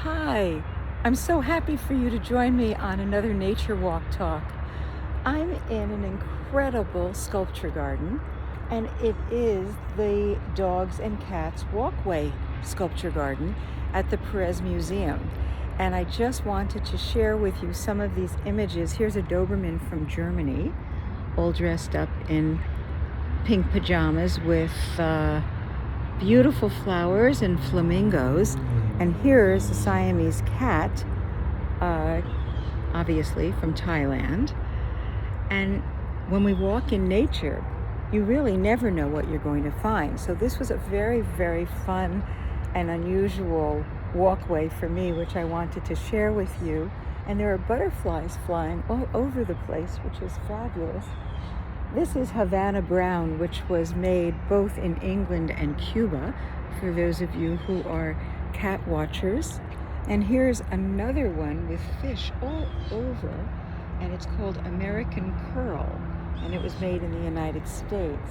Hi, I'm so happy for you to join me on another nature walk talk. I'm in an incredible sculpture garden, and it is the Dogs and Cats Walkway sculpture garden at the Perez Museum. And I just wanted to share with you some of these images. Here's a Doberman from Germany, all dressed up in pink pajamas with beautiful flowers and flamingos. And here's a Siamese cat, obviously from Thailand. And when we walk in nature, you really never know what you're going to find. So this was a very, very fun and unusual walkway for me, which I wanted to share with you. And there are butterflies flying all over the place, which is fabulous. This is Havana brown, which was made both in England and Cuba, for those of you who are cat watchers. And here's another one with fish all over, and it's called American Curl, and it was made in the United States.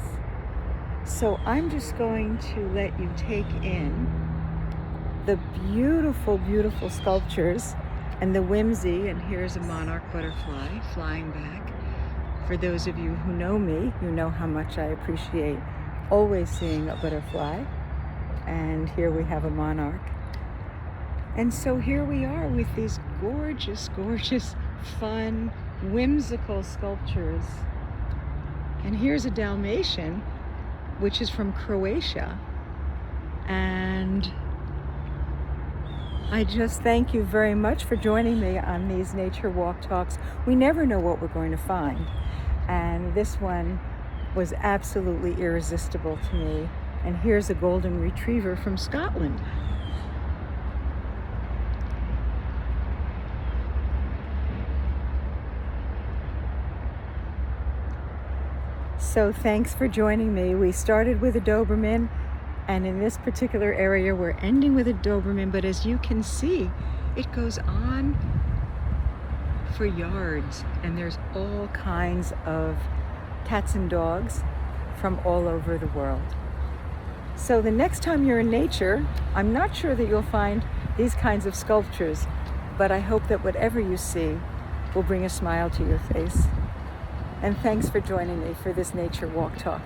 So I'm just going to let you take in the beautiful, beautiful sculptures and the whimsy. And here's a monarch butterfly flying back. For those of you who know me, you know how much I appreciate always seeing a butterfly. And here we have a monarch. And so here we are with these gorgeous, gorgeous, fun, whimsical sculptures. And here's a Dalmatian, which is from Croatia. And I just thank you very much for joining me on these nature walk talks. We never know what we're going to find. And this one was absolutely irresistible to me. And here's a golden retriever from Scotland. So thanks for joining me. We started with a Doberman, and in this particular area we're ending with a Doberman, but as you can see, it goes on for yards, and there's all kinds of cats and dogs from all over the world. So the next time you're in nature, I'm not sure that you'll find these kinds of sculptures, but I hope that whatever you see will bring a smile to your face. And thanks for joining me for this nature walk talk.